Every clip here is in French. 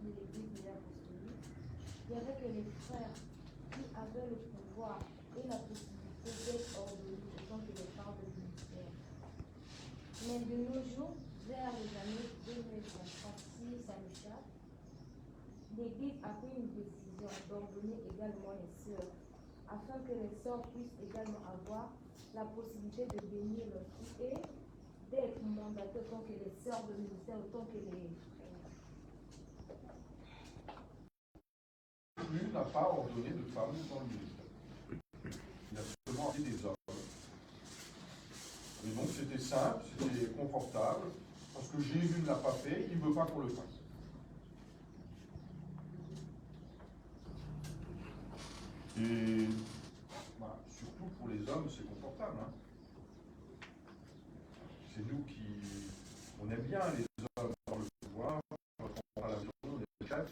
de l'Église de l'Apostolique, il y avait que les frères qui avaient le pouvoir et la possibilité d'être ordonnés autant que les femmes de ministère. Mais de nos jours, vers les années 2023, ça m'échappe, l'Église a pris une décision d'ordonner également les sœurs, afin que les sœurs puissent également avoir la possibilité de bénir leurs filles et d'être mandatées autant que les sœurs de ministère, autant que les... L'Église n'a pas ordonné de femmes dans le ministère. Il a seulement appelé des hommes. Et donc c'était simple, c'était confortable, parce que Jésus ne l'a pas fait, il ne veut pas qu'on le fasse. Et bah, surtout pour les hommes, c'est confortable. Hein. C'est nous qui... On aime bien les hommes dans le pouvoir, on va à la maison, on est les chefs,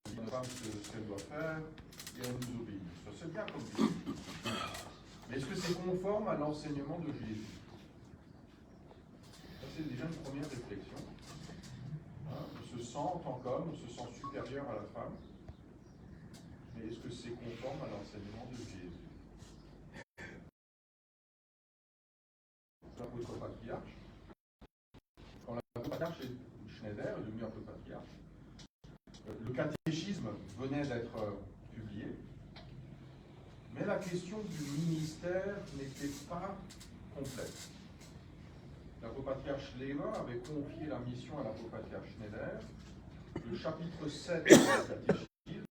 on dit à la femme ce qu'elle doit faire, et elle nous obéit. Ça c'est bien comme ça. Mais est-ce que c'est conforme à l'enseignement de Jésus? Ça c'est déjà une première réflexion. Hein, on se sent en tant qu'homme, on se sent supérieur à la femme. Mais est-ce que c'est conforme à l'enseignement de Jésus? L'apôtre patriarche, quand l'apôtre patriarche Schneider est devenu un peu patriarche, le catéchisme venait d'être publié, mais la question du ministère n'était pas complète. L'apôtre patriarche Lever avait confié la mission à l'apôtre patriarche Schneider. Le chapitre 7 du catéchisme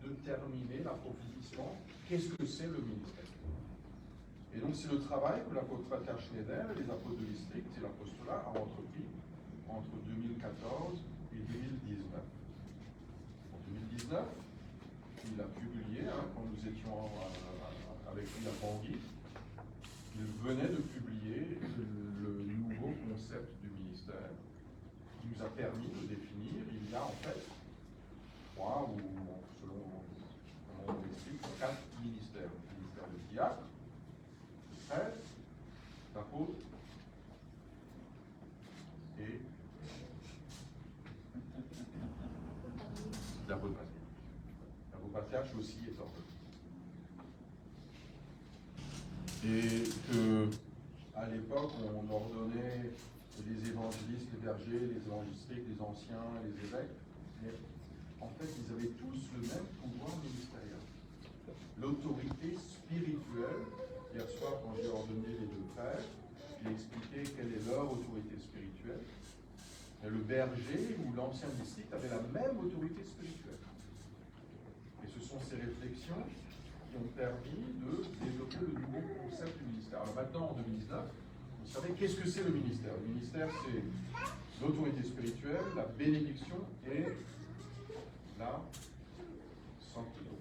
de terminer l'approfondissement. Qu'est-ce que c'est le ministère? Et donc c'est le travail que l'apôtre patriarche Schneider et les apôtres de district et l'apostolat ont entrepris entre 2014 et 2019. En 2019, il a publié, quand nous étions avec lui à Bangui, il venait de publier le nouveau concept du ministère qui nous a permis de définir. Il y a en fait 3 ou selon comment on l'explique, 4 ministères. Le ministère de diacre, de prêtre, d'apôtre et d'apôtre patriarche. L'apôtre patriarche aussi est ordonné. Et que à l'époque, on ordonnait les évangélistes, les bergers, les évangélistiques, les anciens, les évêques. Mais en fait, ils avaient tous le même pouvoir ministériel. L'autorité spirituelle. Hier soir, quand j'ai ordonné les 2 frères, j'ai expliqué quelle est leur autorité spirituelle. Et le berger ou l'ancien district avait la même autorité spirituelle. Et ce sont ces réflexions qui ont permis de développer le nouveau concept du ministère. Alors maintenant, en 2019, vous savez qu'est-ce que c'est le ministère? Le ministère, c'est l'autorité spirituelle, la bénédiction et la sanctification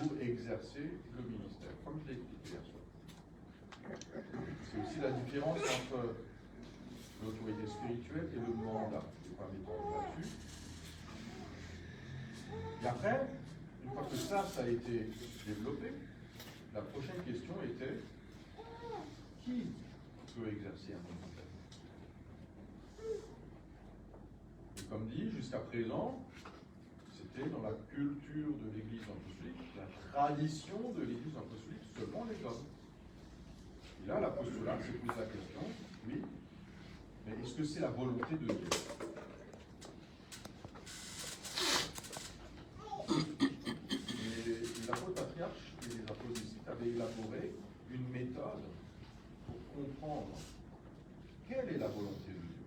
pour exercer le ministère, comme je l'ai expliqué hier soir. C'est aussi la différence entre l'autorité spirituelle et le mandat. Je ne vais pas m'étendre là-dessus. Et après, une fois que ça a été développé, la prochaine question était qui peut exercer un ministère? Et comme dit, jusqu'à présent, c'était dans la culture de l'Église apostolique, la tradition de l'Église apostolique, seulement les hommes. Et là, l'apostolat s'est posé la question, oui, mais est-ce que c'est la volonté de Dieu? Et l'apôtre patriarche et les apôtres districts avaient élaboré une méthode pour comprendre quelle est la volonté de Dieu.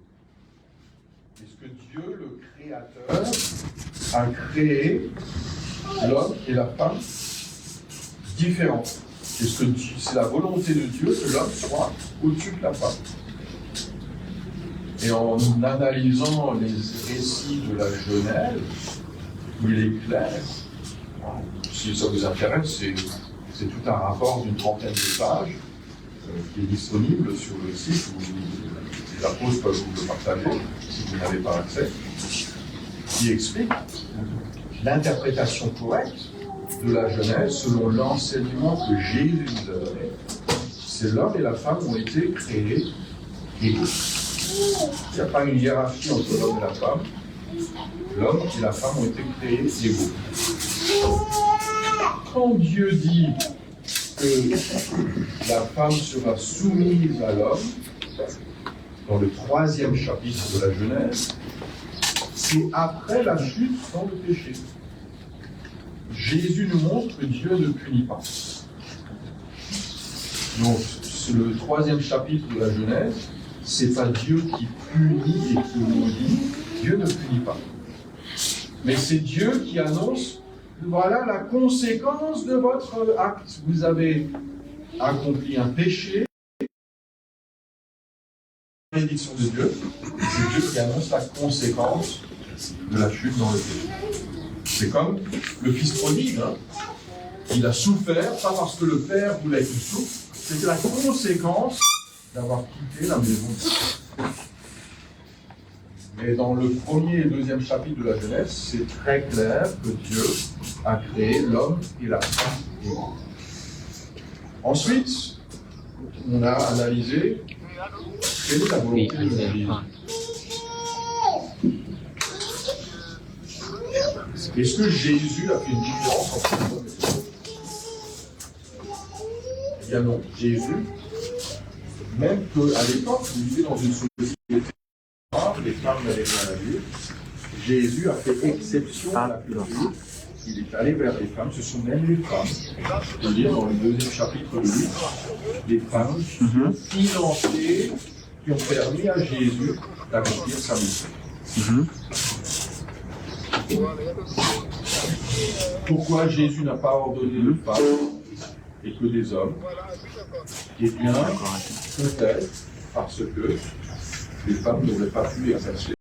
Est-ce que Dieu, le Créateur, a créé l'homme et la femme différents? Est-ce que c'est la volonté de Dieu que l'homme soit au-dessus de la femme? Et en analysant les récits de la Genèse, il est clair, si ça vous intéresse, c'est tout un rapport d'une trentaine de pages qui est disponible sur le site, où les apôtres peuvent vous le partager si vous n'avez pas accès, qui explique l'interprétation correcte de la Genèse selon l'enseignement que Jésus nous a donné. C'est l'homme et la femme ont été créés égaux. Il n'y a pas une hiérarchie entre l'homme et la femme. L'homme et la femme ont été créés égaux. Quand Dieu dit que la femme sera soumise à l'homme, dans le 3e chapitre de la Genèse, c'est après la chute dans le péché. Jésus nous montre que Dieu ne punit pas. Donc, c'est le 3e chapitre de la Genèse, c'est pas Dieu qui punit et qui maudit, Dieu ne punit pas. Mais c'est Dieu qui annonce, voilà la conséquence de votre acte. Vous avez accompli un péché, la bénédiction de Dieu, c'est Dieu qui annonce la conséquence de la chute dans le péché. C'est comme le fils prodigue, hein. Il a souffert, pas parce que le père voulait qu'il souffre, c'était la conséquence d'avoir quitté la maison de Dieu. Mais dans le 1er et 2e chapitre de la Genèse, c'est très clair que Dieu a créé l'homme et la femme égaux. Ensuite, on a analysé quelle est la volonté de Jésus. Est-ce que Jésus a fait une différence entre les hommes et les femmes? Eh bien non, Jésus, même qu'à l'époque, vous vivez dans une société où les femmes n'avaient rien à dire, Jésus a fait exception à la culture. Il est allé vers les femmes, ce sont même les femmes. Je veux dire, dans le 2e chapitre de Luc, les femmes financées qui ont permis à Jésus d'accomplir sa mission. Pourquoi Jésus n'a pas ordonné de femmes et que des hommes? Eh bien, peut-être parce que les femmes n'auraient pas pu exercer